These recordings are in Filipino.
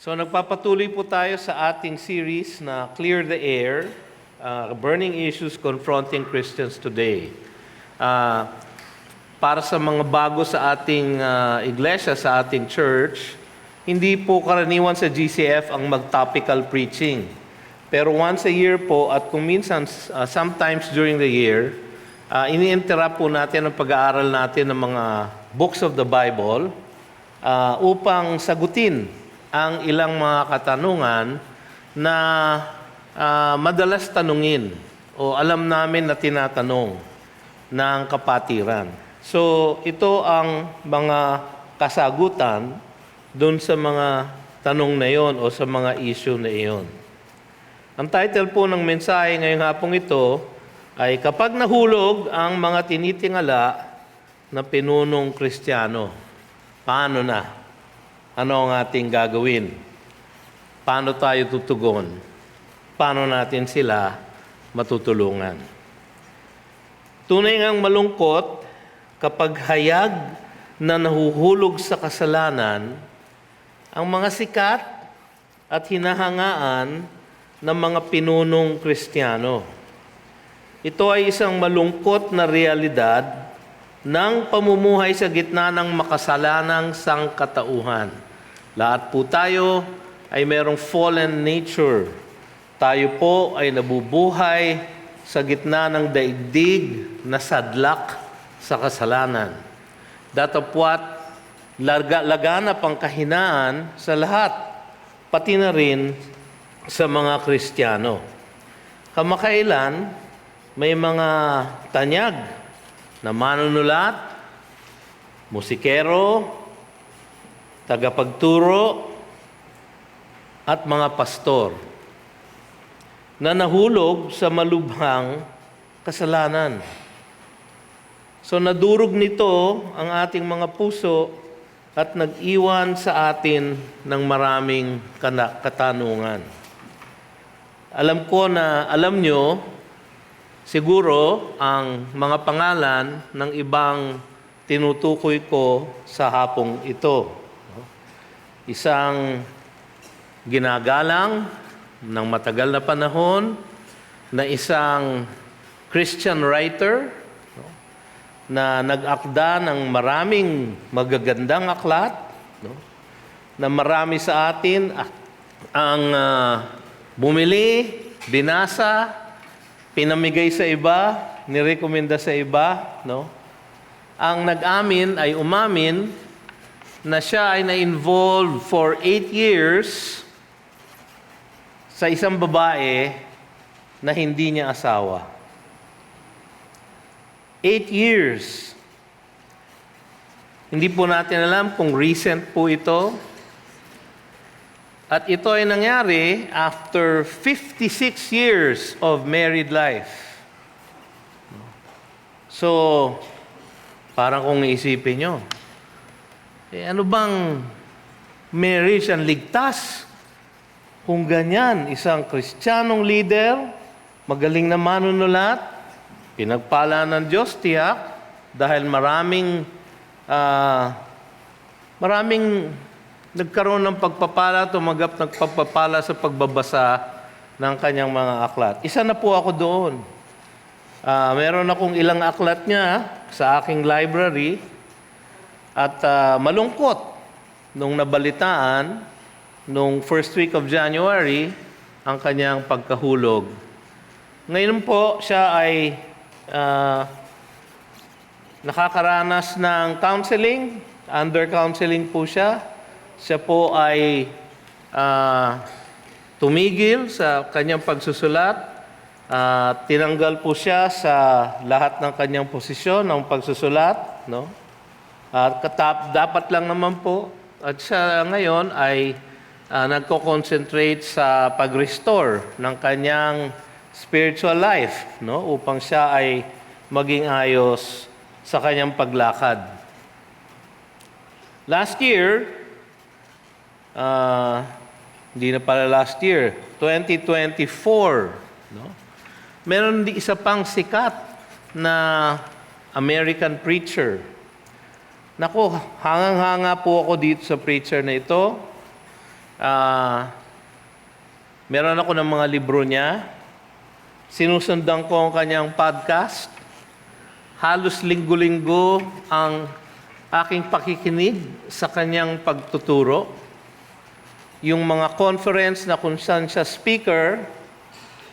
So nagpapatuloy po tayo sa ating series na Clear the Air, Burning Issues Confronting Christians Today. Para sa mga bago sa ating iglesia, sa ating church, hindi po karaniwan sa GCF ang mag-topical preaching. Pero once a year po at kung minsan, sometimes during the year, ini-interrupt po natin ang pag-aaral natin ng mga books of the Bible upang sagutin ang ilang mga katanungan na madalas tanungin o alam namin na tinatanong ng kapatiran. So, ito ang mga kasagutan doon sa mga tanong na iyon o sa mga issue na iyon. Ang title po ng mensahe ngayong hapong ito ay Kapag Nahulog ang mga Tinitingala na Pinunong Kristiyano, paano na? Ano ang ating gagawin? Paano tayo tutugon? Paano natin sila matutulungan? Tunay ngang malungkot kapag hayag na nahuhulog sa kasalanan ang mga sikat at hinahangaan ng mga pinunong Kristiyano. Ito ay isang malungkot na realidad ng pamumuhay sa gitna ng makasalanang sangkatauhan. Lahat po tayo ay merong fallen nature. Tayo po ay nabubuhay sa gitna ng daigdig na sadlak sa kasalanan. Datapwat, laganap ang kahinaan sa lahat, pati na rin sa mga Kristiyano. Kamakailan, may mga tanyag na manunulat, musikero, tagapagturo, at mga pastor na nahulog sa malubhang kasalanan. So nadurog nito ang ating mga puso at nag-iwan sa atin ng maraming katanungan. Alam ko na alam nyo, siguro ang mga pangalan ng ibang tinutukoy ko sa hapong ito. Isang ginagalang ng matagal na panahon na isang Christian writer na nag-akda ng maraming magagandang aklat, na marami sa atin ang bumili, binasa, pinamigay sa iba, nirekomenda sa iba, no? Ang nag-amin ay umamin na siya ay na-involved for 8 years sa isang babae na hindi niya asawa. 8 years. Hindi po natin alam kung recent po ito. At ito ay nangyari after 56 years of married life. So, parang kung iisipin nyo, ano bang marriage ang ligtas? Kung ganyan, isang Kristiyanong leader, magaling na manunulat, pinagpala ng Diyos tiyak, dahil maraming nagkaroon ng pagpapala, tumanggap ng pagpapala sa pagbabasa ng kanyang mga aklat. Isa na po ako doon. Meron akong ilang aklat niya sa aking library at malungkot nung nabalitaan nung first week of January ang kanyang pagkahulog. Ngayon po siya ay nakakaranas ng counseling, under counseling po siya. Siya po ay tumigil sa kanyang pagsusulat. Tinanggal po siya sa lahat ng kanyang posisyon ng pagsusulat. No? Dapat lang naman po. At siya ngayon ay nagko-concentrate sa pag-restore ng kanyang spiritual life, no? Upang siya ay maging ayos sa kanyang paglakad. Last year, hindi na pala last year, 2024, no? Meron di isa pang sikat na American preacher. Nako, hangang-hanga po ako dito sa preacher na ito. Meron ako ng mga libro niya. Sinusundan ko ang kanyang podcast. Halos linggo-linggo ang aking pakikinig sa kanyang pagtuturo. Yung mga conference na kung saan siya speaker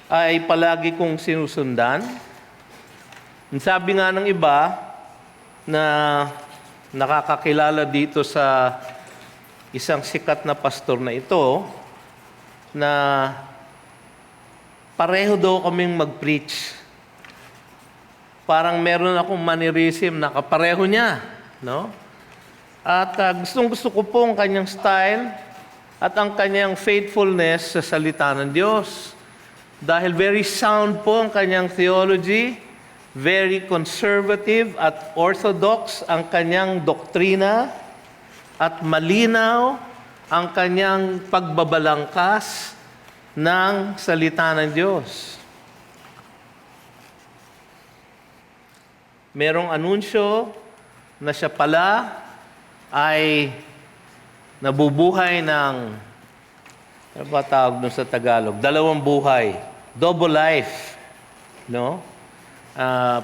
ay palagi kong sinusundan. Sabi nga ng iba na nakakakilala dito sa isang sikat na pastor na ito na pareho daw kaming mag-preach. Parang meron akong mannerism na kapareho niya, no? At gustong-gusto ko po ang kanyang style at ang kanyang faithfulness sa salita ng Diyos. Dahil very sound po ang kanyang theology, very conservative at orthodox ang kanyang doktrina, at malinaw ang kanyang pagbabalangkas ng salita ng Diyos. Merong anunsyo na siya pala ay nabubuhay ng, ano ba tawag doon sa Tagalog? Dalawang buhay. Double life. No?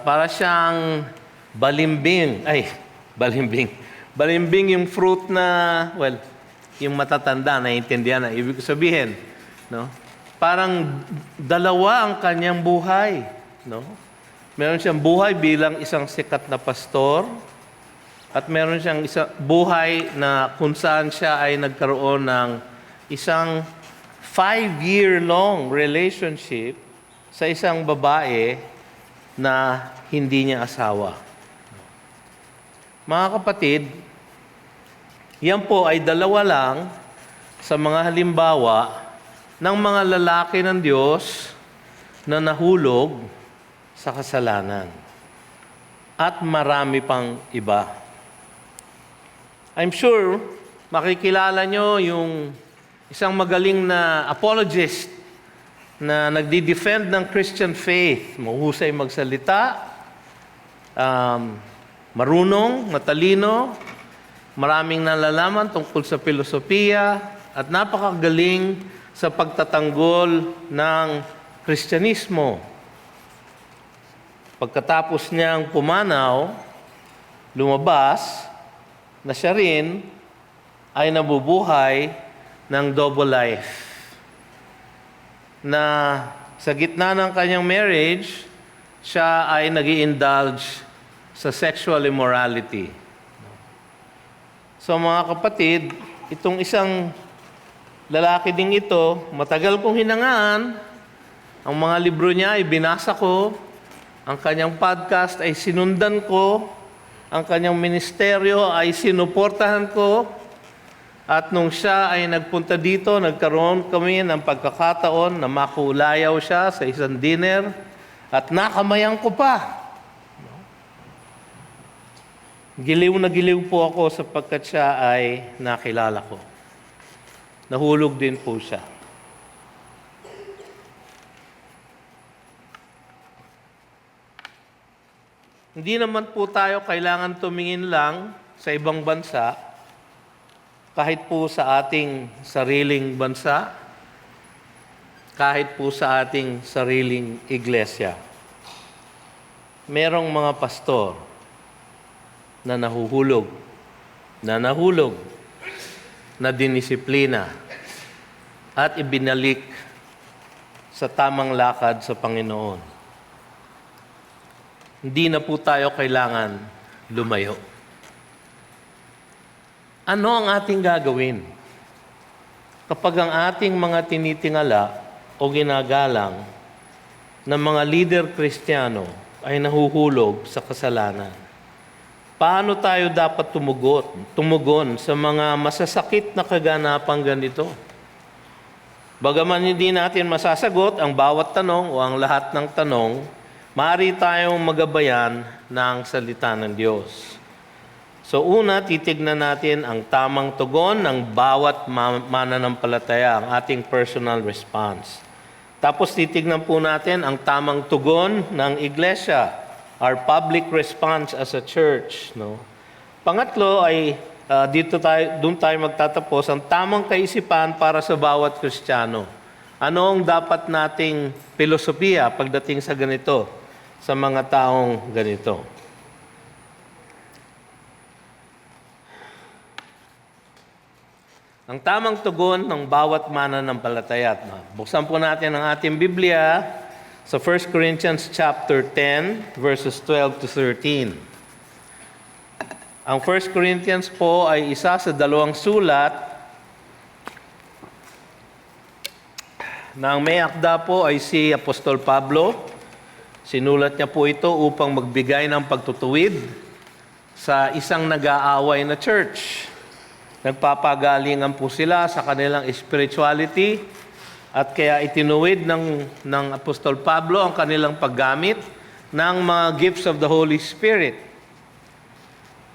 Para siyang balimbing. Balimbing. Balimbing yung fruit na, well, yung matatanda, naiintindihan na. Ibig sabihin, no? Parang dalawa ang kanyang buhay. No? Meron siyang buhay bilang isang sikat na pastor, at meron siyang buhay na kung saan siya ay nagkaroon ng isang 5-year-long relationship sa isang babae na hindi niya asawa. Mga kapatid, yan po ay dalawa lang sa mga halimbawa ng mga lalaki ng Diyos na nahulog sa kasalanan. At marami pang iba. I'm sure makikilala nyo yung isang magaling na apologist na nagdi-defend ng Christian faith. Mahusay magsalita, marunong, matalino, maraming nalalaman tungkol sa filosofiya, at napakagaling sa pagtatanggol ng Kristyanismo. Pagkatapos niyang pumanaw, lumabas na siya rin ay nabubuhay ng double life. Na sa gitna ng kanyang marriage, siya ay nag-i-indulge sa sexual immorality. So mga kapatid, itong isang lalaki ding ito, matagal kong hinangaan. Ang mga libro niya ay binasa ko. Ang kanyang podcast ay sinundan ko. Ang kanyang ministeryo ay sinuportahan ko. At nung siya ay nagpunta dito, nagkaroon kami ng pagkakataon na makulayaw siya sa isang dinner. At nakamayan ko pa. Giliw na giliw po ako sapagkat siya ay nakilala ko. Nahulog din po siya. Hindi naman po tayo kailangan tumingin lang sa ibang bansa, kahit po sa ating sariling bansa, kahit po sa ating sariling iglesia. Merong mga pastor na nahulog, na dinisiplina, at ibinalik sa tamang lakad sa Panginoon. Hindi na po tayo kailangan lumayo. Ano ang ating gagawin kapag ang ating mga tinitingala o ginagalang ng mga leader Kristiyano ay nahuhulog sa kasalanan? Paano tayo dapat tumugon sa mga masasakit na kaganapang ganito? Bagaman hindi natin masasagot ang bawat tanong o ang lahat ng tanong, maaari tayong magabayan ng salita ng Diyos. So una, titignan natin ang tamang tugon ng bawat mananampalataya, ang ating personal response. Tapos titignan po natin ang tamang tugon ng iglesia, our public response as a church. No? Pangatlo ay doon tayo magtatapos, ang tamang kaisipan para sa bawat Kristiyano. Ano ang dapat nating filosofiya pagdating sa ganito, sa mga taong ganito? Ang tamang tugon ng bawat mananampalataya. Buksan po natin ang ating Biblia sa 1 Corinthians chapter 10, verses 12 to 13. Ang 1 Corinthians po ay isa sa dalawang sulat na ang may akda po ay si Apostol Pablo. Sinulat niya po ito upang magbigay ng pagtutuwid sa isang nag-aaway na church. Nagpapagalingan po sila sa kanilang spirituality at kaya itinuwid ng Apostol Pablo ang kanilang paggamit ng mga gifts of the Holy Spirit.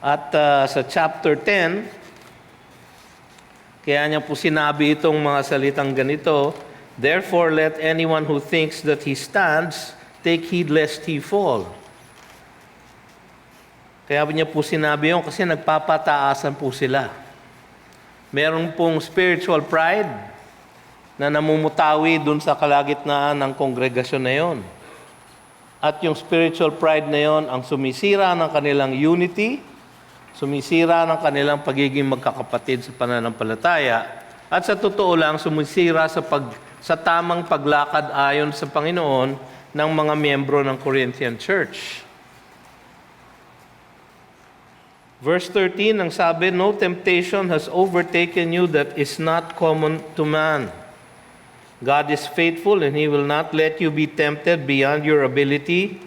At sa chapter 10, kaya niya po sinabi itong mga salitang ganito, "Therefore let anyone who thinks that he stands take heed lest he fall." Kaya niya po sinabi yun kasi nagpapataasan po sila. Meron pong spiritual pride na namumutawi dun sa kalagitnaan ng kongregasyon na yon. At yung spiritual pride na yon ang sumisira ng kanilang unity, sumisira ng kanilang pagiging magkakapatid sa pananampalataya, at sa totoo lang sumisira sa tamang paglakad ayon sa Panginoon ng mga miyembro ng Corinthian Church. Verse 13, ang sabi, "No temptation has overtaken you that is not common to man. God is faithful and He will not let you be tempted beyond your ability,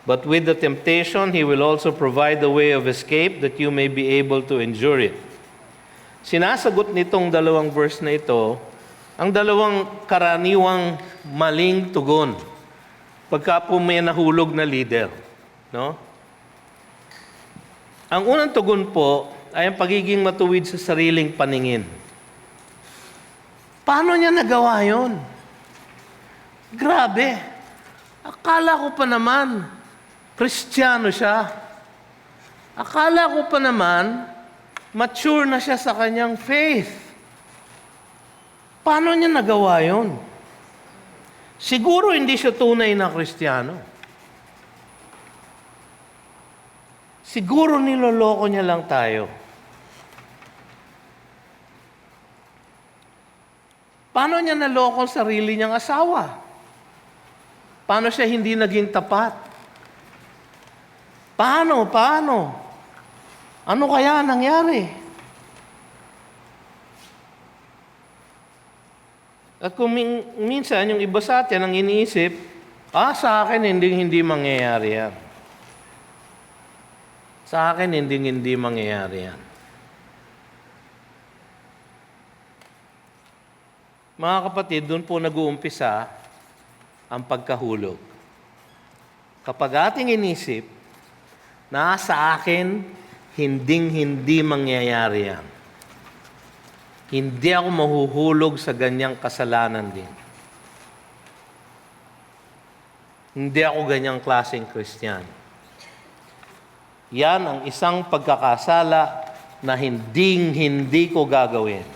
but with the temptation He will also provide the way of escape that you may be able to endure it." Sinasagot nitong dalawang verse na ito ang dalawang karaniwang maling tugon pagka po may nahulog na leader. No? Ang unang tugon po ay ang pagiging matuwid sa sariling paningin. Paano niya nagawa yun? Grabe. Akala ko pa naman, Kristiyano siya. Akala ko pa naman, mature na siya sa kanyang faith. Paano niya nagawa yun? Siguro hindi siya tunay na Kristiyano. Siguro niloloko niya lang tayo. Paano niya naloko ang sarili niyang asawa? Paano siya hindi naging tapat? Paano? Ano kaya nangyari? At kung minsan yung iba sa atin ang iniisip, sa akin hindi mangyayari yan. Sa akin, hindi mangyayari yan. Mga kapatid, doon po nag-uumpisa ang pagkahulog. Kapag ating inisip, na sa akin, hindi mangyayari yan. Hindi ako mahuhulog sa ganyang kasalanan din. Hindi ako ganyang klaseng Kristiyano. Yan ang isang pagkakasala na hindi ko gagawin.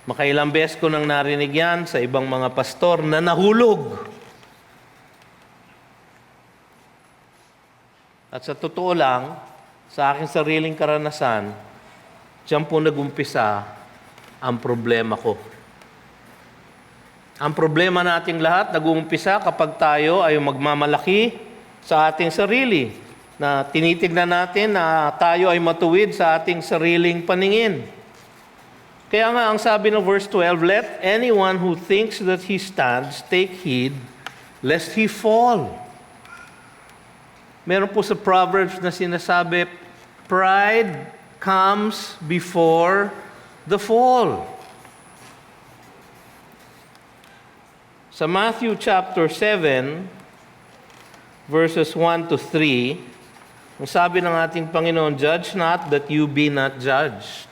Makailang beses ko nang narinig yan sa ibang mga pastor na nahulog. At sa totoo lang, sa aking sariling karanasan, diyan po nag-umpisa ang problema ko. Ang problema nating lahat nag-uumpisa kapag tayo ay magmamalaki sa ating sarili, na tinitignan natin na tayo ay matuwid sa ating sariling paningin. Kaya nga ang sabi ng verse 12, "Let anyone who thinks that he stands take heed lest he fall." Meron po sa Proverbs na sinasabi, pride comes before the fall. Sa Matthew chapter 7, verses 1 to 3, ang sabi ng ating Panginoon, "Judge not that you be not judged."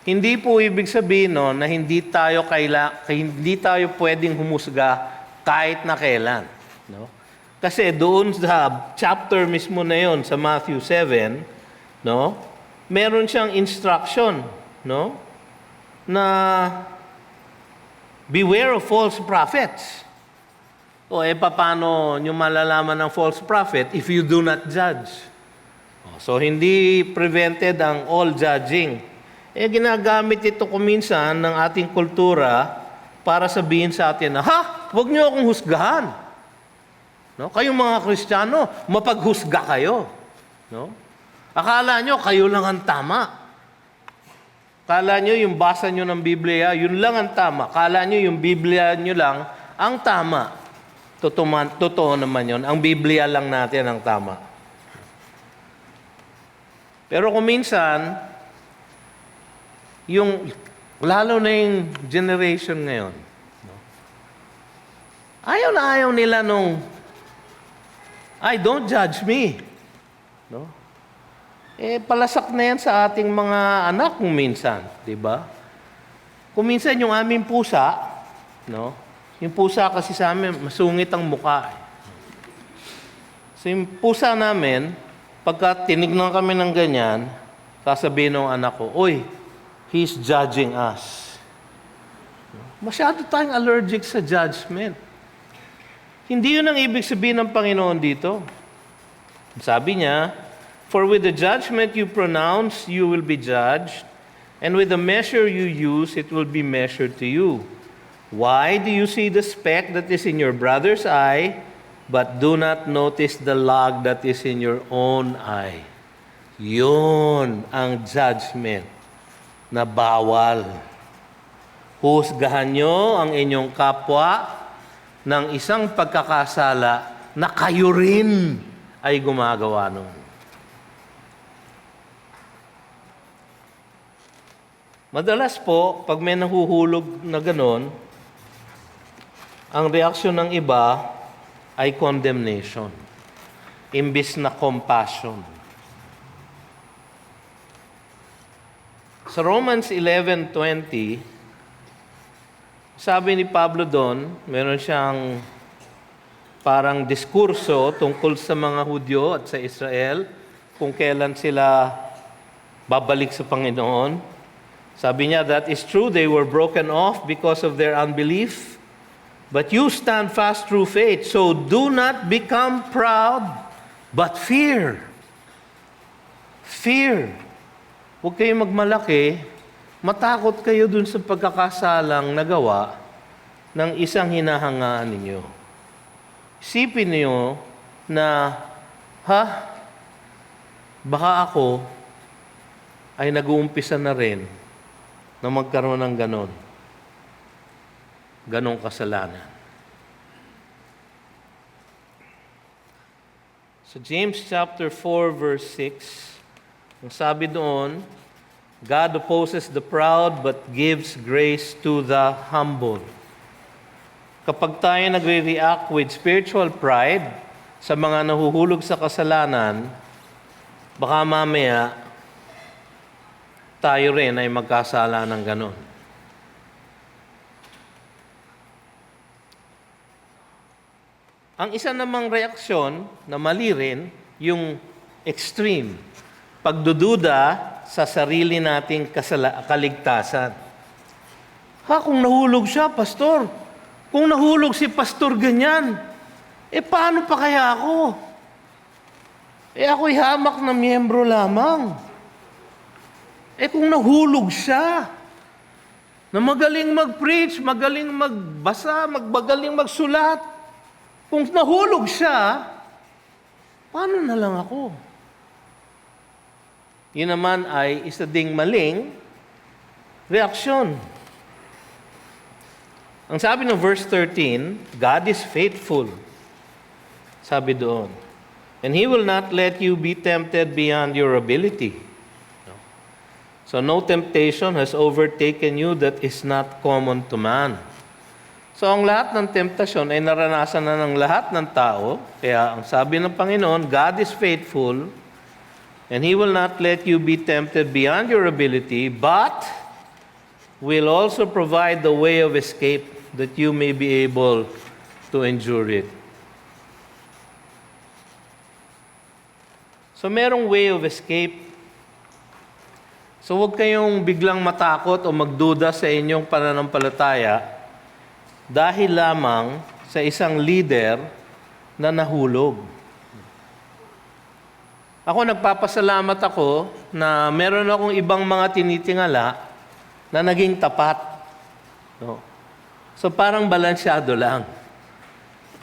Hindi po ibig sabihin na hindi tayo pwedeng humusga kahit na kailan. No? Kasi doon sa chapter mismo na yon sa Matthew 7, no? meron siyang instruction, no? Na beware of false prophets. O paano nyo malalaman ng false prophet if you do not judge? So, hindi prevented ang all judging. Ginagamit ito kuminsan ng ating kultura para sabihin sa atin na, huwag nyo akong husgahan. No? Kayong mga Kristiyano, mapaghusga kayo. No? Akala nyo, kayo lang ang tama. Akala nyo, yung basa nyo ng Biblia, yun lang ang tama. Akala nyo, yung Biblia nyo lang ang tama. Totoo naman yun. Ang Biblia lang natin ang tama. Pero kung minsan, lalo na yung generation ngayon, no? Ayaw na ayaw nila don't judge me. No? Palasak na yan sa ating mga anak kung minsan, di ba? Kung minsan yung aming pusa, no? Yung pusa kasi sa amin, masungit ang mukha. So yung pusa namin, pagka tinignan kami ng ganyan, sasabihin ng anak ko, "Oy, he's judging us." Masyado tayong allergic sa judgment. Hindi yun ang ibig sabihin ng Panginoon dito. Sabi niya, "For with the judgment you pronounce, you will be judged, and with the measure you use, it will be measured to you. Why do you see the speck that is in your brother's eye, but do not notice the log that is in your own eye?" Yun ang judgment na bawal. Husgahan nyo ang inyong kapwa ng isang pagkakasala na kayo rin ay gumagawa nun. Madalas po, pag may nahuhulog na ganon, ang reaksyon ng iba ay condemnation, imbis na compassion. Sa Romans 11:20, sabi ni Pablo doon, meron siyang parang diskurso tungkol sa mga Hudyo at sa Israel, kung kailan sila babalik sa Panginoon. Sabi niya, "That is true, they were broken off because of their unbelief. But you stand fast through faith, so do not become proud, but fear." Fear. Huwag kayong magmalaki, matakot kayo dun sa pagkakasalang nagawa ng isang hinahangaan ninyo. Isipin niyo na, baka ako ay nag-uumpisa na rin na magkaroon ng ganong kasalanan. So James chapter 4 verse 6, ang sabi doon, God opposes the proud but gives grace to the humble. Kapag tayo nagre-react with spiritual pride sa mga nahuhulog sa kasalanan, baka mamaya tayo rin ay magkasala ng ganon. Ang isa namang reaksyon na mali rin, yung extreme, pagdududa sa sarili nating kaligtasan. Kung nahulog siya, pastor, kung nahulog si pastor ganyan, paano pa kaya ako? Ako'y hamak na miyembro lamang. Kung nahulog siya, na magaling mag-preach, magaling magbasa, magaling magsulat, kung nahulog siya, paano na lang ako? Yun naman ay isa ding maling reaksyon. Ang sabi ng verse 13, God is faithful. Sabi doon, and He will not let you be tempted beyond your ability. So no temptation has overtaken you that is not common to man. So ang lahat ng temptasyon ay naranasan na ng lahat ng tao. Kaya ang sabi ng Panginoon, God is faithful, and He will not let you be tempted beyond your ability, but will also provide the way of escape that you may be able to endure it. So merong way of escape So huwag kayong biglang matakot o magduda sa inyong pananampalataya dahil lamang sa isang leader na nahulog. Ako nagpapasalamat ako na meron akong ibang mga tinitingala na naging tapat. No? So parang balansyado lang.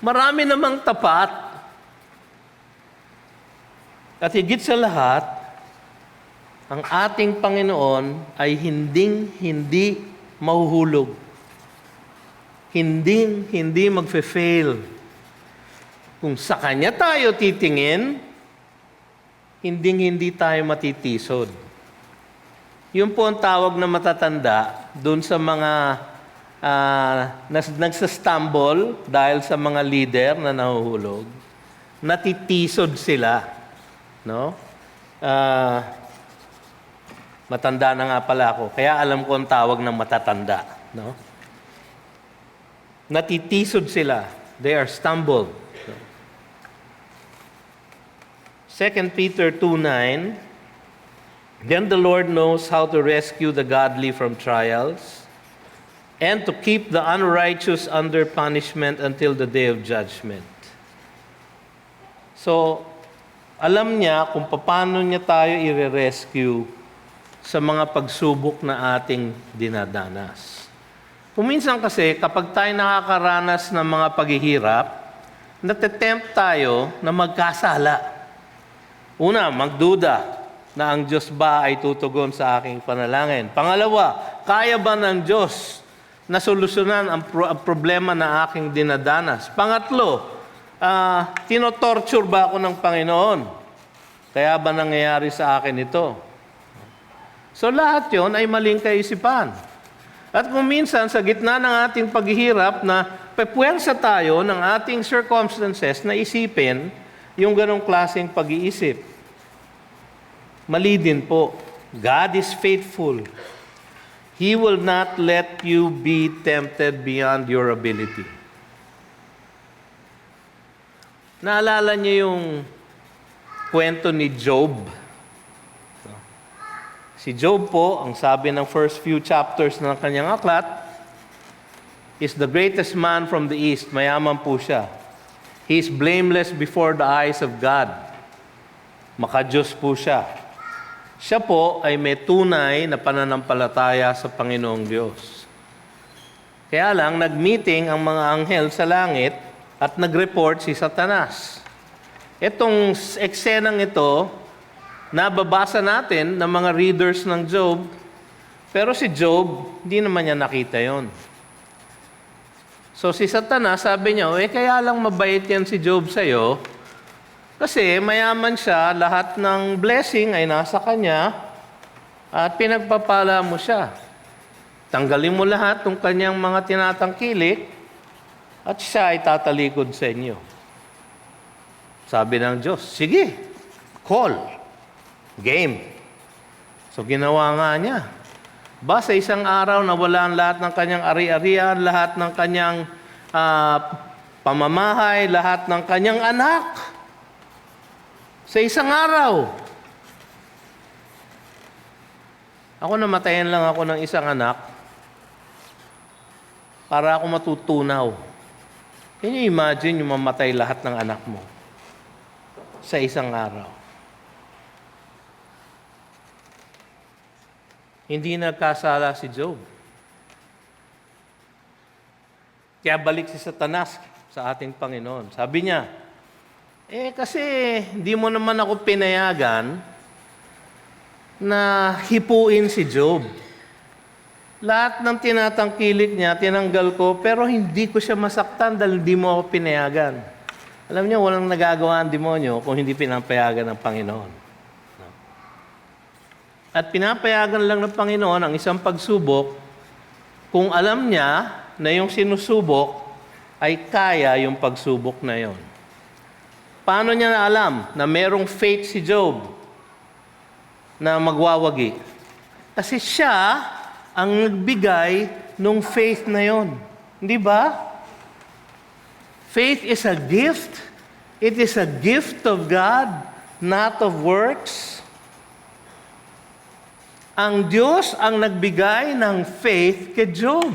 Marami namang tapat. At higit sa lahat, ang ating Panginoon ay hindi mahuhulog. Hindi magfe-fail. Kung sa Kanya tayo titingin, hindi tayo matitisod. Yun po ang tawag na matatanda doon sa mga nagsastumble dahil sa mga leader na nahuhulog. Natitisod sila. No? Matanda na nga pala ako. Kaya alam ko ang tawag ng matatanda. No? Natitisod sila. They are stumbled. 2 Peter 2:9, then the Lord knows how to rescue the godly from trials and to keep the unrighteous under punishment until the day of judgment. So, alam niya kung paano niya tayo i-rescue sa mga pagsubok na ating dinadanas. Kuminsan kasi, kapag tayo nakakaranas ng mga paghihirap, natitempt tayo na magkasala. Una, magduda na ang Diyos ba ay tutugon sa aking panalangin. Pangalawa, kaya ba ng Diyos na solusyonan ang problema na aking dinadanas? Pangatlo, tinotorture ba ako ng Panginoon? Kaya ba nangyayari sa akin ito? So lahat yon ay maling kaisipan. At kung minsan sa gitna ng ating paghihirap na pepuwersa tayo ng ating circumstances na isipin yung ganong klaseng pag-iisip. Mali din po. God is faithful. He will not let you be tempted beyond your ability. Naalala niyo yung kwento ni Job? Si Job po, ang sabi ng first few chapters ng kanyang aklat, is the greatest man from the east. Mayaman po siya. He is blameless before the eyes of God. Maka-Diyos po siya. Siya po ay may tunay na pananampalataya sa Panginoong Diyos. Kaya lang, nag-meeting ang mga anghel sa langit at nag-report si Satanas. Itong eksenang ito, nababasa natin ng mga readers ng Job, pero si Job, hindi naman niya nakita yon. So si Satanas, sabi niya, kaya lang mabait yan si Job sa'yo, kasi mayaman siya, lahat ng blessing ay nasa kanya, at pinagpapala mo siya. Tanggalin mo lahat ng kanyang mga tinatangkilik, at siya ay tatalikod sa inyo. Sabi ng Diyos, sige, call. Game. So ginawa nga niya. Sa isang araw nawala ang lahat ng kanyang ari-arian, lahat ng kanyang pamamahay, lahat ng kanyang anak. Sa isang araw. Ako namatayan lang ako ng isang anak para ako matutunaw. Can you imagine yung mamatay lahat ng anak mo sa isang araw? Hindi nagkasala si Job. Kaya balik si Satanas sa ating Panginoon. Sabi niya, kasi hindi mo naman ako pinayagan na hipuin si Job. Lahat ng tinatangkilik niya, tinanggal ko, pero hindi ko siya masaktan dahil hindi mo ako pinayagan. Alam niyo, walang nagagawa ang demonyo kung hindi pinapayagan ng Panginoon. At pinapayagan lang ng Panginoon ang isang pagsubok kung alam niya na yung sinusubok ay kaya yung pagsubok na yon. Paano niya na alam na merong faith si Job na magwawagi? Kasi siya ang nagbigay ng faith na yon. Hindi ba? Faith is a gift. It is a gift of God, not of works. Ang Diyos ang nagbigay ng faith kay Job.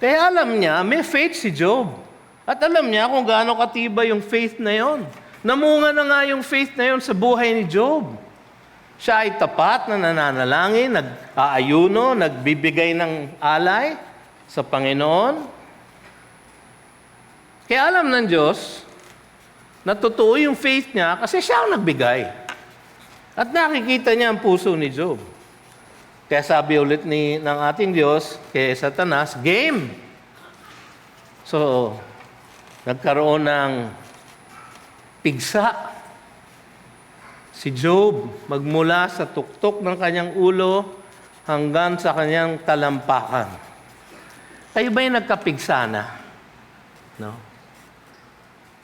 Kaya alam niya, may faith si Job. At alam niya kung gaano katibay yung faith na yon. Namunga na nga yung faith na yon sa buhay ni Job. Siya ay tapat na nananalangin, nag-aayuno, nagbibigay ng alay sa Panginoon. Kaya alam ng Diyos na totoo yung faith niya kasi siya ang nagbigay. At nakikita niya ang puso ni Job. Kaya sabi ulit ng ating Diyos kay Satanas, game! So, nagkaroon ng pigsa si Job magmula sa tuktok ng kanyang ulo hanggang sa kanyang talampakan. Kayo ba yung nagkapigsa na? No?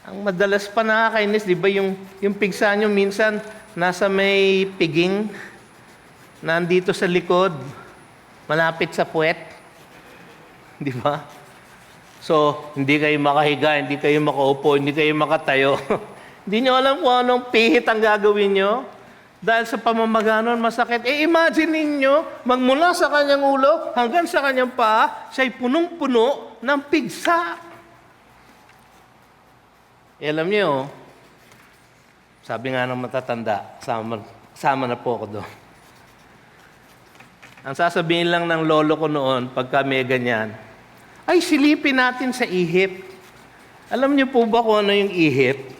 Ang madalas pa nakakainis, di ba yung pigsa nyo minsan nasa may piging, nandito sa likod, malapit sa puwet. Di ba? So, hindi kayo makahiga, hindi kayo makaupo, hindi kayo makatayo. Hindi nyo alam kung anong pihit ang gagawin nyo. Dahil sa pamamaganon, masakit. Imagine ninyo, magmula sa kanyang ulo hanggang sa kanyang paa, siya'y punong-puno ng pigsa. Alam niyo, sabi nga ng matatanda, sama na po ako doon. Ang sasabihin lang ng lolo ko noon, pagka may ganyan, ay silipin natin sa ihip. Alam niyo po ba kung ano yung ihip?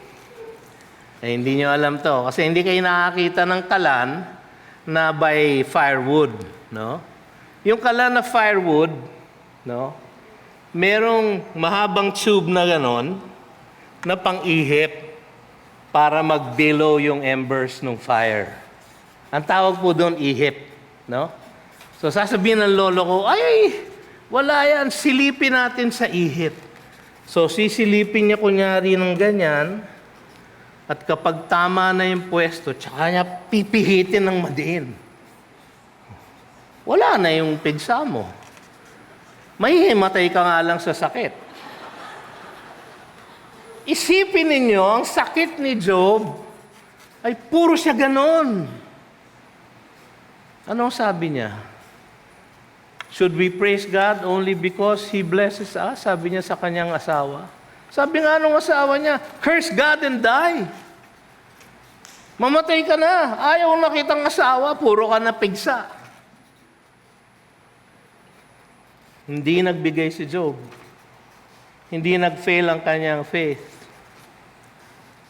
Eh, hindi niyo alam to. Kasi hindi kayo nakakita ng kalan na by firewood. No? Yung kalan na firewood, no? Merong mahabang tube na ganon, na pang-ihip para mag-billow yung embers ng fire. Ang tawag po doon, ihip. No? So sasabihin ng lolo ko, ay, wala yan, silipin natin sa ihip. So sisilipin niya kunyari ng ganyan, at kapag tama na yung pwesto, tsaka niya pipihitin ng madiin. Wala na yung pigsa mo. Mahihimatay ka nga lang sa sakit. Isipin ninyo, ang sakit ni Job ay puro siya ganon. Anong sabi niya? Should we praise God only because He blesses us? Sabi niya sa kanyang asawa. Sabi nga nung asawa niya, curse God and die. Mamatay ka na. Ayaw nakitang asawa, puro ka na pigsa. Hindi nagbigay si Job. Hindi nag-fail ang kanyang faith.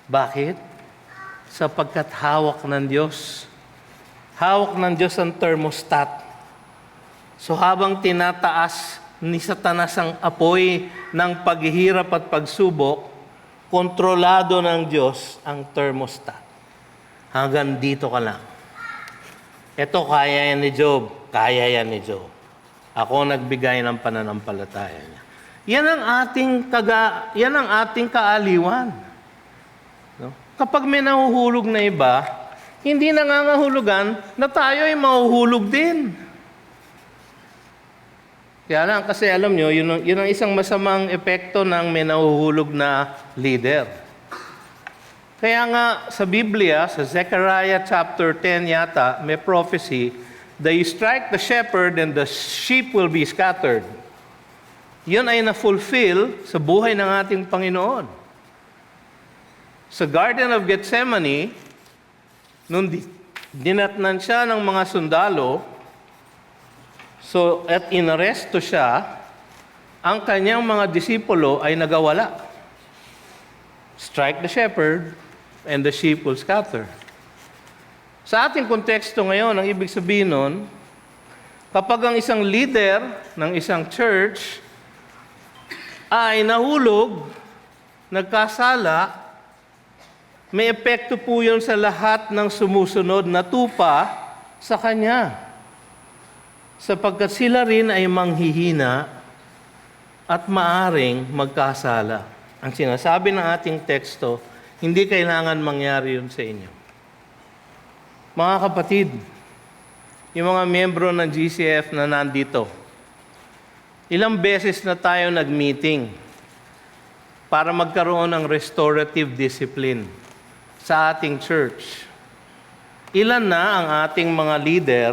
Bakit? Sapagkat hawak ng Diyos. Hawak ng Diyos ang thermostat. So habang tinataas ni Satanas ang apoy ng paghihirap at pagsubok, kontrolado ng Diyos ang thermostat. Hanggang dito ka lang. Ito, kaya yan ni Job. Kaya yan ni Job. Ako nagbigay ng pananampalataya niya. Yan ang ating kaaliwan. No? Kapag may nahuhulog na iba, hindi nangangahulugan na tayo ay mahuhulog din. Kaya lang, kasi alam nyo, yun ang isang masamang epekto ng may nahuhulog na leader. Kaya nga, sa Biblia, sa Zechariah chapter 10 yata, may prophecy, that you strike the shepherd and the sheep will be scattered. Yun ay na-fulfill sa buhay ng ating Panginoon. Sa Garden of Gethsemane, nung dinatnan siya ng mga sundalo, at inaresto siya, ang kanyang mga disipulo ay nagawala. Strike the shepherd, and the sheep will scatter. Sa ating konteksto ngayon, ang ibig sabihin nun, kapag ang isang leader ng isang church ay nahulog, nagkasala, may epekto po yun sa lahat ng sumusunod na tupa sa kanya. Sapagkat sila rin ay manghihina at maaring magkasala. Ang sinasabi ng ating teksto, hindi kailangan mangyari yun sa inyo. Mga kapatid, yung mga miyembro ng GCF na nandito, ilang beses na tayo nag-meeting para magkaroon ng restorative discipline sa ating church. Ilan na ang ating mga leader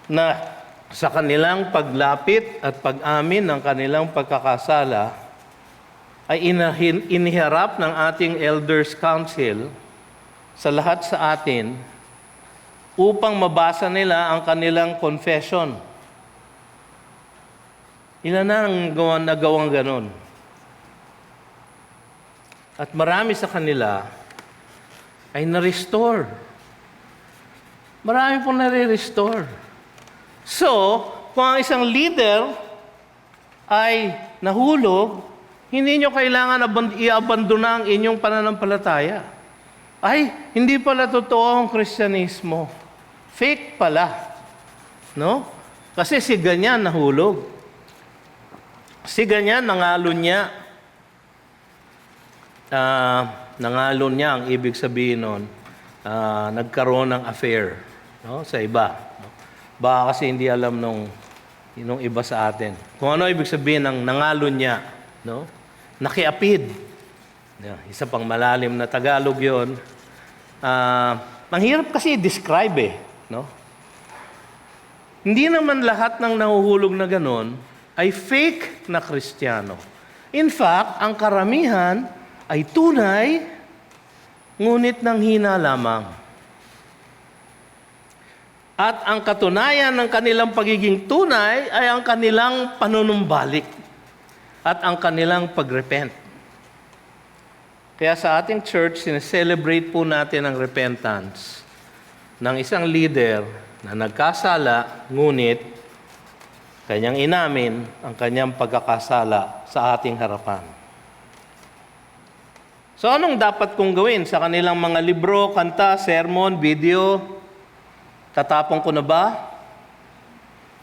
na sa kanilang paglapit at pag-amin ng kanilang pagkakasala ay iniharap ng ating Elders Council sa lahat sa atin upang mabasa nila ang kanilang confession. Ilan na ang nagawang ganon? At marami sa kanila ay na-restore. Marami pong nare-restore. So, kung ang isang leader ay nahulog, hindi nyo kailangan i-abandona ang inyong pananampalataya. Ay, hindi pala totoo ang Kristyanismo. Fake pala. No? Kasi si ganyan nahulog. Si ganyan nangalon niya. Nangalon niya, ang ibig sabihin nun, nagkaroon ng affair, no, sa iba. No? Baka kasi hindi alam nung iba sa atin. Kung ano ibig sabihin ng nangalon niya, no? Nakiapid. Isa pang malalim na Tagalog yun. Ang hirap kasi i-describe no? Hindi naman lahat ng nahuhulog na ganon ay fake na Kristiyano. In fact, ang karamihan ay tunay, ngunit nang hina lamang. At ang katunayan ng kanilang pagiging tunay ay ang kanilang panunumbalik at ang kanilang pagrepent. Kaya sa ating church, sineselebrate po natin ang repentance ng isang leader na nagkasala, ngunit kanyang inamin ang kanyang pagkakasala sa ating harapan. So anong dapat kong gawin sa kanilang mga libro, kanta, sermon, video? Tatapon ko na ba?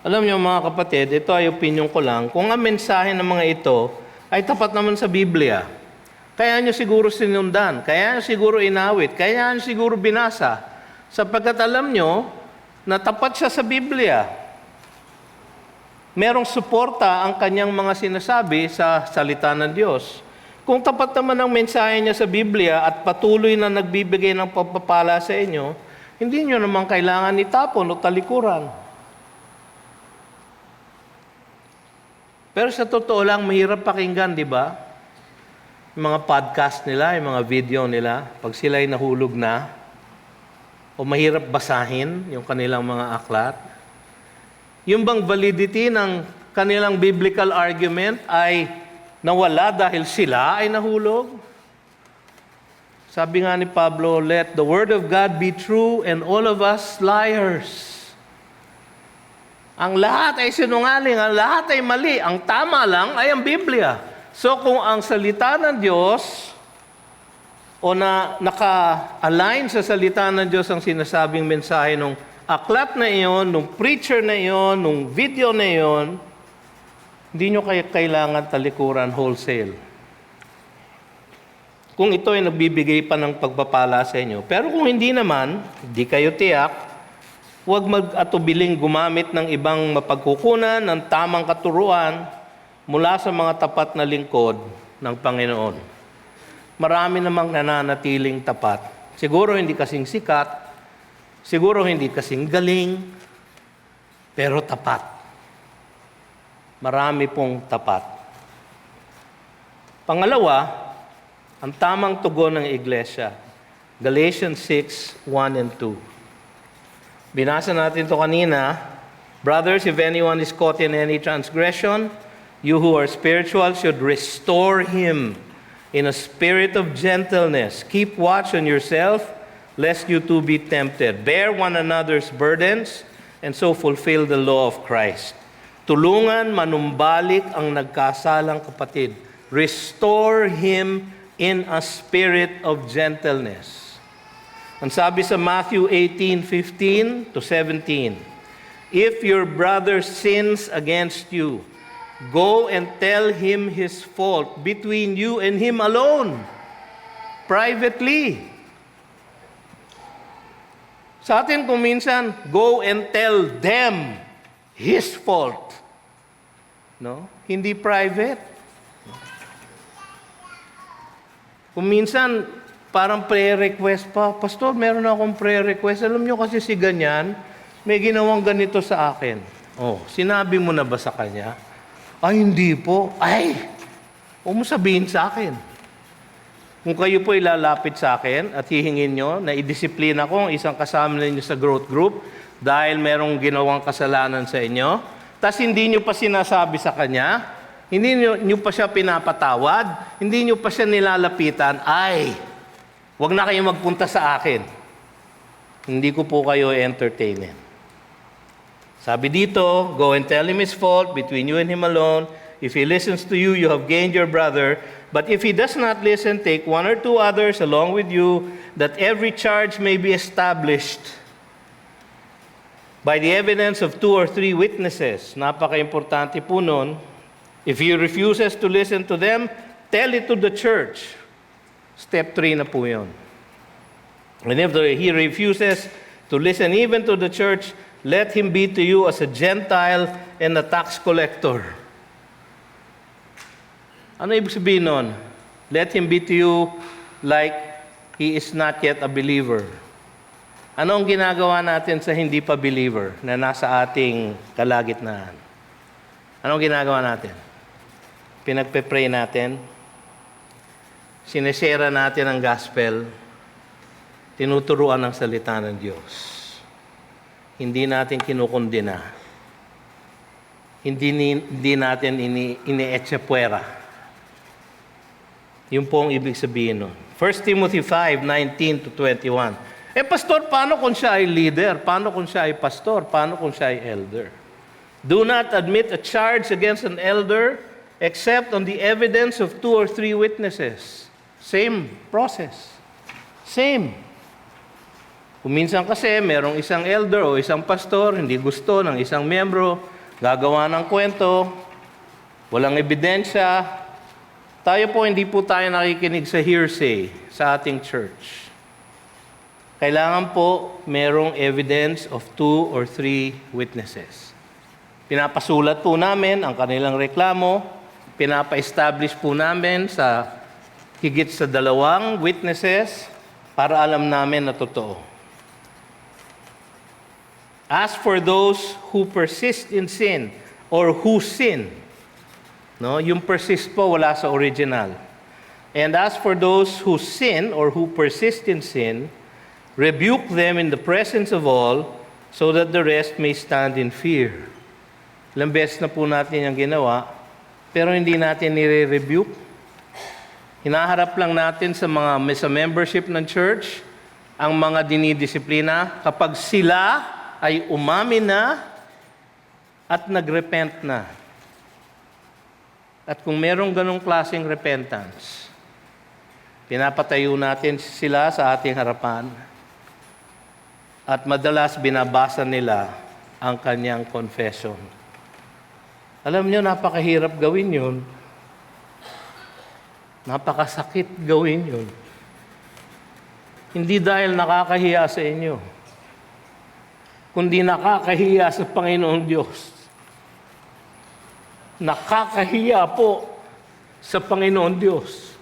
Alam niyo mga kapatid, ito ay opinion ko lang. Kung ang mensahe ng mga ito ay tapat naman sa Biblia, kaya niyo siguro sinundan, kaya niyo siguro inawit, kaya niyo siguro binasa, sapagkat alam niyo na tapat siya sa Biblia. Merong suporta ang kanyang mga sinasabi sa salita ng Diyos. Kung tapat naman ang mensahe niya sa Biblia at patuloy na nagbibigay ng pagpapala sa inyo, hindi niyo naman kailangan itapon o talikuran. Pero sa totoo lang, mahirap pakinggan, di ba? Yung mga podcast nila, yung mga video nila, pag sila'y nahulog na, o mahirap basahin yung kanilang mga aklat, yung bang validity ng kanilang biblical argument ay nawala dahil sila ay nahulog? Sabi nga ni Pablo, let the word of God be true and all of us liars. Ang lahat ay sinungaling, ang lahat ay mali. Ang tama lang ay ang Biblia. So kung ang salita ng Diyos o na naka-align sa salita ng Diyos ang sinasabing mensahe ng aklat na iyon, nung preacher na iyon, nung video na iyon, hindi nyo kailangan talikuran wholesale. Kung ito ay nagbibigay pa ng pagpapala sa inyo. Pero kung hindi naman, hindi kayo tiyak, huwag mag-atubiling gumamit ng ibang mapagkukunan ng tamang katuruan mula sa mga tapat na lingkod ng Panginoon. Marami namang nananatiling tapat. Siguro hindi kasing sikat, siguro hindi kasing galing, pero tapat. Marami pong tapat. Pangalawa, ang tamang tugon ng iglesia. Galatians 6:1 and 2. Binasa natin ito kanina. Brothers, if anyone is caught in any transgression, you who are spiritual should restore him in a spirit of gentleness. Keep watch on yourself, lest you too be tempted. Bear one another's burdens, and so fulfill the law of Christ. Tulungan manumbalik ang nagkasalang kapatid. Restore him in a spirit of gentleness. Ang sabi sa Matthew 18:15 to 17, if your brother sins against you, go and tell him his fault between you and him alone, privately. Sa atin kung minsan, go and tell them his fault. No? Hindi private. Kung minsan, parang prayer request pa, Pastor, meron akong prayer request. Alam nyo kasi si ganyan, may ginawang ganito sa akin. Oh, sinabi mo na ba sa kanya? Ay, hindi po. Ay, huwag mo sabihin sa akin. Kung kayo po ilalapit sa akin at hihingin nyo na idisiplina ko ang isang kasama ninyo sa growth group dahil merong ginawang kasalanan sa inyo, tas hindi nyo pa sinasabi sa kanya, hindi nyo pa siya pinapatawad, hindi nyo pa siya nilalapitan, ay, huwag na kayo magpunta sa akin. Hindi ko po kayo entertainin. Sabi dito, go and tell him his fault between you and him alone. If he listens to you, you have gained your brother. But if he does not listen, take one or two others along with you, that every charge may be established by the evidence of 2 or 3 witnesses. Napaka-importante po nun. If he refuses to listen to them, tell it to the church. Step 3 na po yun. And if he refuses to listen even to the church, let him be to you as a Gentile and a tax collector. Ano ibig sabihin nun? Let him be to you like he is not yet a believer. Ano ang ginagawa natin sa hindi pa believer na nasa ating kalagitnaan? Ano ang ginagawa natin? Pinagpe-pray natin, sinesera natin ang gospel, tinuturuan ng salita ng Diyos. Hindi natin kinukundina. Hindi natin ini-etchepuera. Yun po ang ibig sabihin nun. 1 Timothy 5:19 to 21. Pastor, paano kung siya ay leader? Paano kung siya ay pastor? Paano kung siya ay elder? Do not admit a charge against an elder except on the evidence of 2 or 3 witnesses. Same process. Same. Kung minsan kasi merong isang elder o isang pastor, hindi gusto ng isang miyembro, gagawa ng kwento, walang ebidensya, tayo po hindi po tayo nakikinig sa hearsay sa ating church. Kailangan po merong evidence of 2 or 3 witnesses. Pinapasulat po namin ang kanilang reklamo, pinapa-establish po namin sa higit sa 2 witnesses para alam namin na totoo. As for those who persist in sin or who sin, no, yung persist po wala sa original. And as for those who sin or who persist in sin, rebuke them in the presence of all, so that the rest may stand in fear. Ilang beses na po natin yung ginawa, pero hindi natin nire-rebuke. Hinaharap lang natin sa membership ng church, ang mga dinidisiplina, kapag sila ay umamin na at nagrepent na. At kung merong ganong klaseng repentance, pinapatayo natin sila sa ating harapan at madalas binabasa nila ang kanyang confession. Alam niyo, napakahirap gawin yun. Napakasakit gawin yun. Hindi dahil nakakahiya sa inyo, kundi nakakahiya sa Panginoong Diyos. Nakakahiya po sa Panginoon Diyos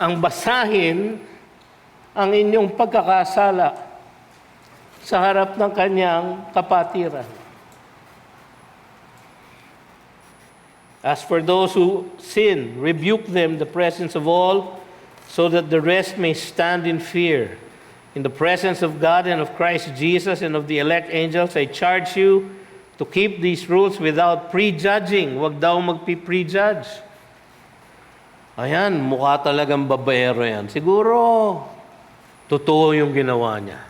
ang basahin ang inyong pagkakasala sa harap ng kanyang kapatiran. As for those who sin, rebuke them in the presence of all, so that the rest may stand in fear. In the presence of God and of Christ Jesus and of the elect angels, I charge you to keep these rules without prejudging. Huwag daw magpi-prejudge. Ayan, mukha talagang babaero yan. Siguro, totoo yung ginawa niya.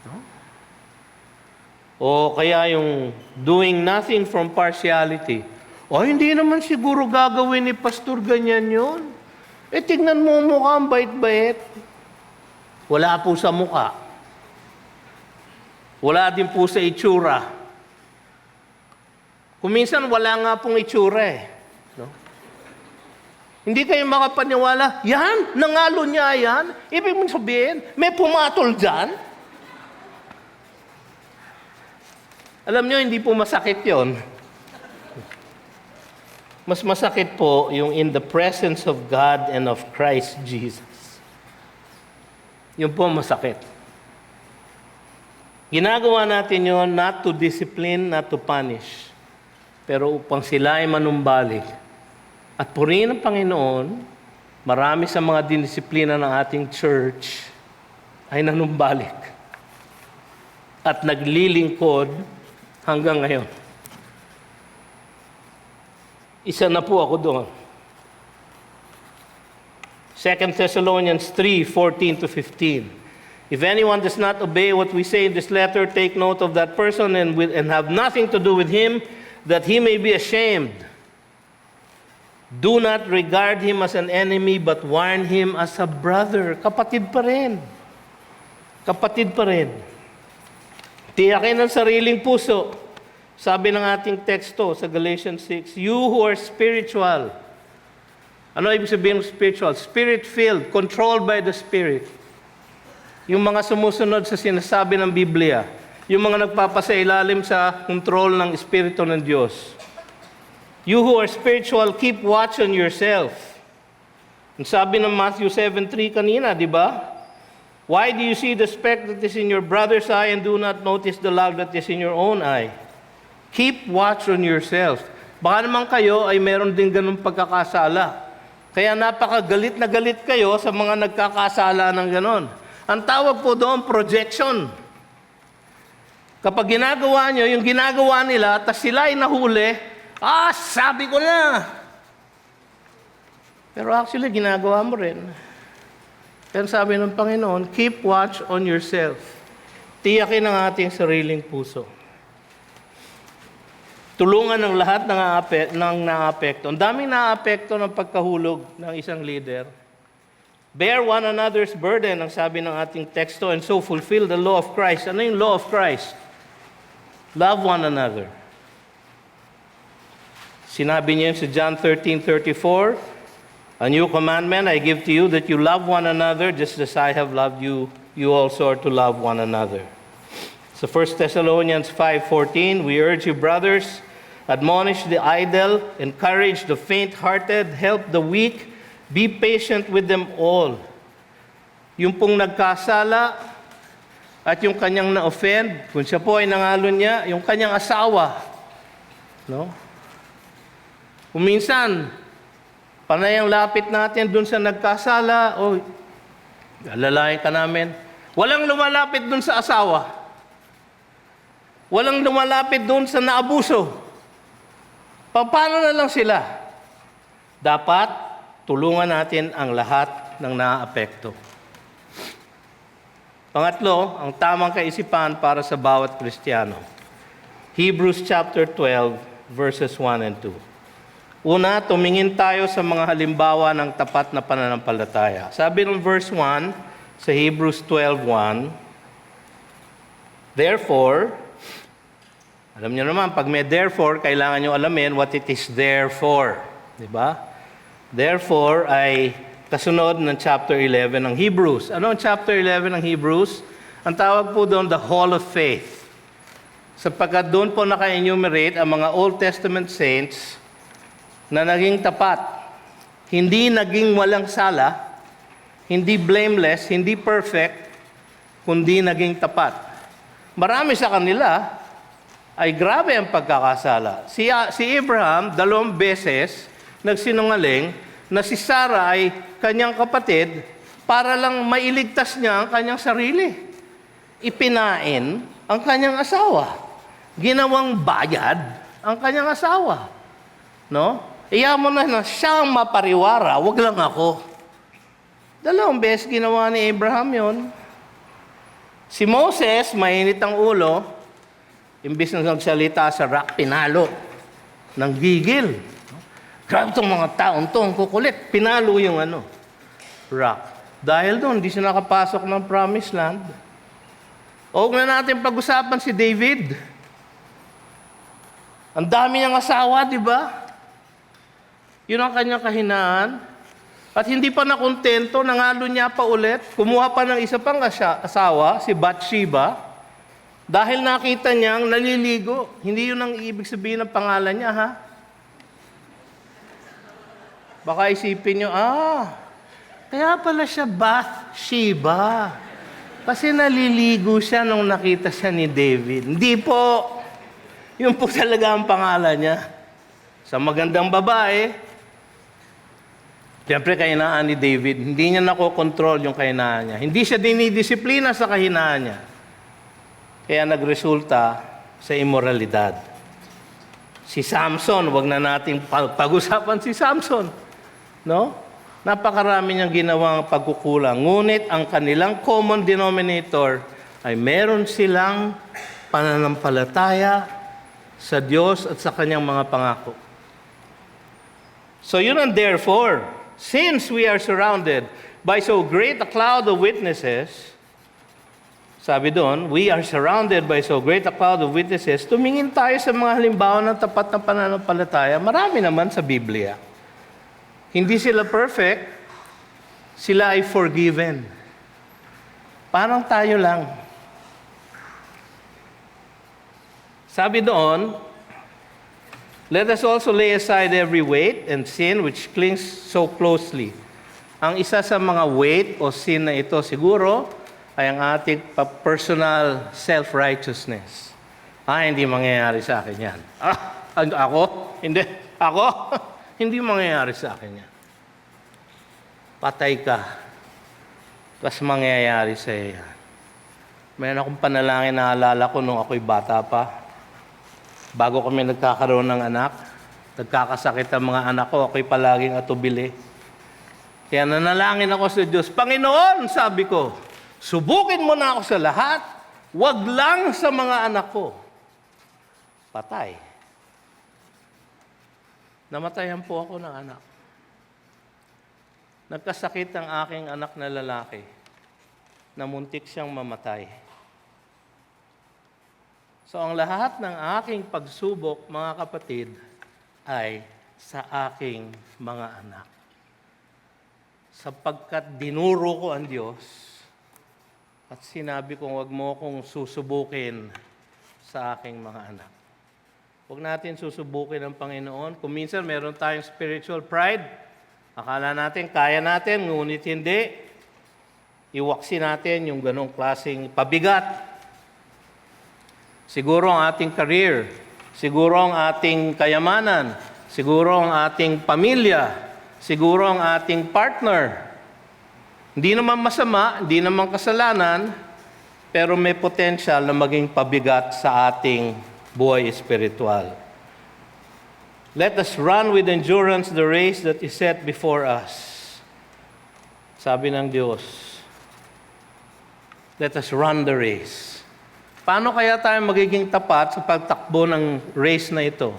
No? O kaya yung doing nothing from partiality. O hindi naman siguro gagawin ni pastor ganyan yun. Tignan mo mukha, ang bait-bait. Wala po sa mukha. Wala din po sa itsura. Kung minsan wala nga pong itsura eh. No? Hindi kayo makapaniwala, yan, nangalo niya yan. Ibig mong sabihin, may pumatol dyan. Alam nyo, hindi po masakit yon. Mas masakit po yung in the presence of God and of Christ Jesus. Yun po masakit. Ginagawa natin yon not to discipline, not to punish, pero upang sila ay manumbalik. At purihin ng Panginoon, marami sa mga dinisiplina ng ating church ay nanumbalik at naglilingkod hanggang ngayon. Isa na po ako doon. 2 Thessalonians 3:14-15. If anyone does not obey what we say in this letter, take note of that person and have nothing to do with him, that he may be ashamed. Do not regard him as an enemy, but warn him as a brother. Kapatid pa rin. Kapatid pa rin. Tiyakin ang sariling puso. Sabi ng ating teksto sa Galatians 6, you who are spiritual. Ano ibig sabihin ng spiritual? Spirit-filled, controlled by the Spirit. Yung mga sumusunod sa sinasabi ng Biblia. Yung mga nagpapasailalim sa control ng Espiritu ng Diyos. You who are spiritual, keep watch on yourself. Ang sabi ng Matthew 7:3 kanina, di ba? Why do you see the speck that is in your brother's eye and do not notice the log that is in your own eye? Keep watch on yourself. Baka naman kayo ay meron din ganung pagkakasala. Kaya napakagalit na galit kayo sa mga nagkakasala ng ganon. Ang tawag po doon, projection. Kapag ginagawa nyo, yung ginagawa nila, tas sila ay nahuli, sabi ko na. Pero actually, ginagawa mo rin. Kaya sabi ng Panginoon, keep watch on yourself. Tiyakin ang ating sariling puso. Tulungan ng lahat ng naapekto. Ang daming naapekto ng pagkahulog ng isang leader. Bear one another's burden, ang sabi ng ating teksto, and so fulfill the law of Christ. Ano yung law of Christ? Love one another. Sinabi niya sa John 13:34, a new commandment I give to you, that you love one another just as I have loved you, you also are to love one another. So 1 Thessalonians 5:14, we urge you, brothers, admonish the idle, encourage the faint-hearted, help the weak, be patient with them all. Yung pong nagkasala at yung kanyang na-offend, kung siya po ay nangalon niya, yung kanyang asawa. No? Kung minsan, panay ang lapit natin dun sa nagkasala, alalayan ka namin. Walang lumalapit dun sa asawa. Walang lumalapit dun sa naabuso. Paano na lang sila? Dapat tulungan natin ang lahat ng naaapekto. Pangatlo, ang tamang kaisipan para sa bawat Kristiyano. Hebrews chapter 12, verses 1 and 2. Una, tumingin tayo sa mga halimbawa ng tapat na pananampalataya. Sabi ng verse 1 sa Hebrews 12:1, therefore, alam niyo naman, pag may therefore, kailangan niyo alamin what it is there for. Diba? Therefore, ay kasunod ng chapter 11 ng Hebrews. Ano ang chapter 11 ng Hebrews? Ang tawag po doon, the Hall of Faith. Sapagkat doon po naka-enumerate ang mga Old Testament saints na naging tapat. Hindi naging walang sala, hindi blameless, hindi perfect, kundi naging tapat. Marami sa kanila ay grabe ang pagkakasala. Si Abraham, 2 beses, nagsinungaling na si Sarah ay kanyang kapatid para lang mailigtas niya ang kanyang sarili. Ipinain ang kanyang asawa. Ginawang bayad ang kanyang asawa. No? Iya mo na siyang mapariwara, wag lang ako. 2 beses ginawa ni Abraham yon. Si Moses, mainit ang ulo, imbis na nagsalita sa rock, pinalo ng gigil. Grabe itong mga taon to, ang kukulit. Pinalo yung rock. Dahil doon, hindi siya nakapasok ng promised land. Huwag na natin pag-usapan si David. Ang dami niyang asawa, di ba? Yun ang kanyang kahinaan. At hindi pa nakontento, nangalo niya pa ulit. Kumuha pa ng isa pang asawa, si Bathsheba. Dahil nakita niyang naliligo. Hindi yun ang ibig sabihin ng pangalan niya, ha? Baka isipin nyo, kaya pala siya Bathsheba. Kasi naliligo siya nung nakita siya ni David. Hindi po. Yun po talaga ang pangalan niya. Sa magandang babae, siyempre kahinaan ni David, hindi niya nakokontrol yung kahinaan niya. Hindi siya dinidisiplina sa kahinaan niya. Kaya nagresulta sa immoralidad. Si Samson, wag na nating pag-usapan si Samson. No? Napakarami niyang ginawang pagkukulang. Ngunit ang kanilang common denominator ay meron silang pananampalataya sa Diyos at sa kanyang mga pangako. So yun ang therefore, since we are surrounded by so great a cloud of witnesses, sabi doon, we are surrounded by so great a cloud of witnesses, tumingin tayo sa mga halimbawa ng tapat na pananampalataya. Marami naman sa Biblia. Hindi sila perfect, sila ay forgiven. Parang tayo lang. Sabi doon, let us also lay aside every weight and sin which clings so closely. Ang isa sa mga weight o sin na ito siguro ay ang ating personal self-righteousness. Hindi mangyayari sa akin yan. Ako? Hindi. Ako? Hindi mangyayari sa akin yan. Patay ka. Tapos mangyayari sa iyo yan. Mayroon akong panalangin na alala ko nung ako'y bata pa. Bago kami nagkakaroon ng anak, nagkakasakit ang mga anak ko, ako'y palaging atubili. Kaya nanalangin ako sa Diyos, Panginoon, sabi ko, subukin mo na ako sa lahat, wag lang sa mga anak ko. Patay. Namatayan po ako ng anak. Nagkasakit ang aking anak na lalaki, na muntik siyang mamatay. So ang lahat ng aking pagsubok, mga kapatid, ay sa aking mga anak. Sapagkat dinuro ko ang Diyos at sinabi kong wag mo kong susubukin sa aking mga anak. Huwag natin susubukin ang Panginoon. Kung minsan meron tayong spiritual pride, akala natin kaya natin, ngunit hindi. Iwaksi natin yung ganong klaseng pabigat. Siguro ang ating career, siguro ang ating kayamanan, siguro ang ating pamilya, siguro ang ating partner. Hindi naman masama, hindi naman kasalanan, pero may potential na maging pabigat sa ating buhay espiritual. Let us run with endurance the race that is set before us. Sabi ng Diyos, let us run the race. Paano kaya tayo magiging tapat sa pagtakbo ng race na ito?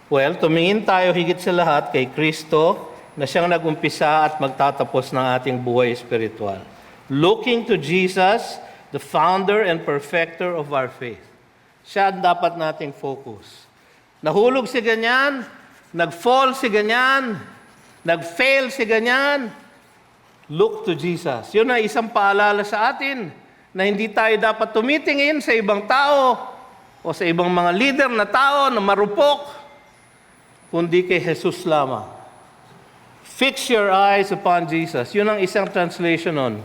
Well, tumingin tayo higit sa lahat kay Kristo na siyang nag-umpisa at magtatapos ng ating buhay espiritual. Looking to Jesus, the founder and perfecter of our faith. Siya ang dapat nating focus. Nahulog si ganyan, nag-fall si ganyan, nag-fail si ganyan. Look to Jesus. Yun ay isang paalala sa atin na hindi tayo dapat tumitingin sa ibang tao o sa ibang mga leader na tao na marupok, kundi kay Jesus lamang. Fix your eyes upon Jesus. Yun ang isang translation nun.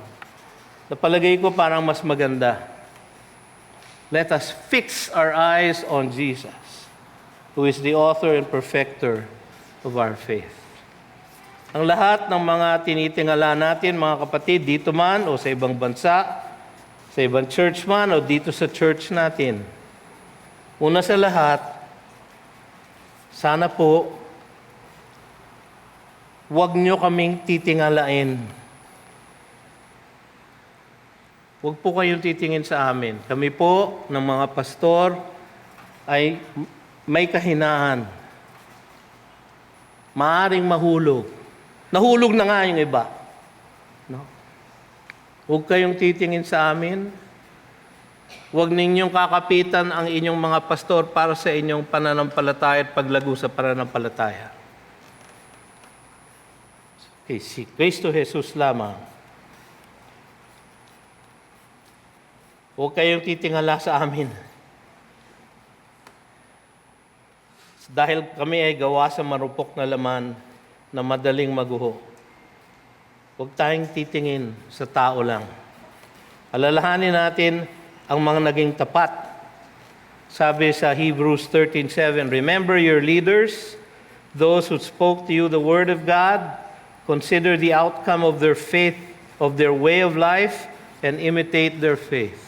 Napalagay ko parang mas maganda. Let us fix our eyes on Jesus, who is the author and perfecter of our faith. Ang lahat ng mga tinitingala natin, mga kapatid, dito man o sa ibang bansa, sa ibang church man o dito sa church natin. Una sa lahat, sana po, huwag nyo kaming titingalain. Huwag po kayong titingin sa amin. Kami po, ng mga pastor, ay may kahinaan. Maaring mahulog. Nahulog na nga yung iba. No? Huwag kayong titingin sa amin. Huwag ninyong kakapitan ang inyong mga pastor para sa inyong pananampalataya at paglago sa pananampalataya. Okay, si Kristo Jesus lamang. Huwag kayong titingala sa amin. Dahil kami ay gawa sa marupok na laman na madaling maguho. Huwag tayong titingin sa tao lang. Alalahanin natin ang mga naging tapat. Sabi sa Hebrews 13:7, remember your leaders, those who spoke to you the word of God. Consider the outcome of their faith, of their way of life, and imitate their faith.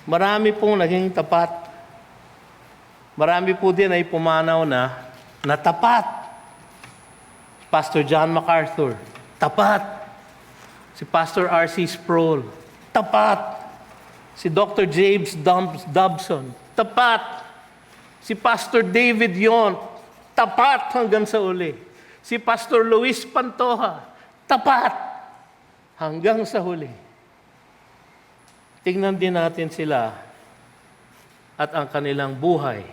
Marami pong naging tapat. Marami po din ay pumanaw na tapat. Pastor John MacArthur, tapat. Si Pastor R.C. Sproul, tapat. Si Dr. James Dobson, tapat. Si Pastor David Yon, tapat hanggang sa uli. Si Pastor Luis Pantoja, tapat hanggang sa huli. Tingnan din natin sila at ang kanilang buhay.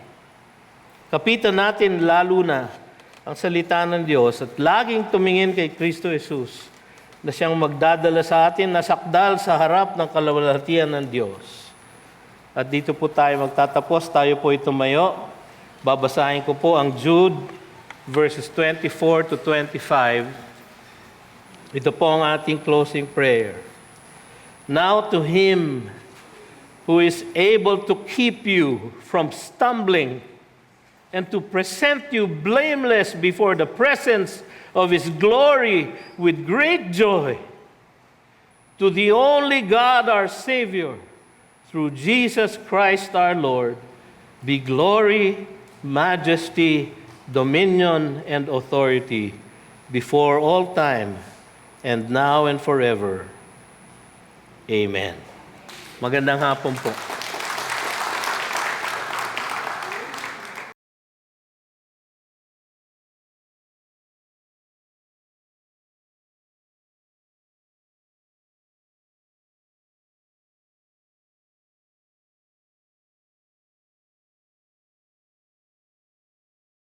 Kapitan natin lalo na ang salita ng Diyos at laging tumingin kay Kristo Jesus na siyang magdadala sa atin na sakdal sa harap ng kalwalhatian ng Diyos. At dito po tayo magtatapos. Tayo po ay tumayo. Babasahin ko po ang Jude verses 24 to 25. Ito po ang ating closing prayer. Now to Him who is able to keep you from stumbling and to present you blameless before the presence of His glory with great joy, to the only God our Savior, through Jesus Christ our Lord, be glory, majesty, dominion, and authority before all time, and now and forever. Amen. Magandang hapon po.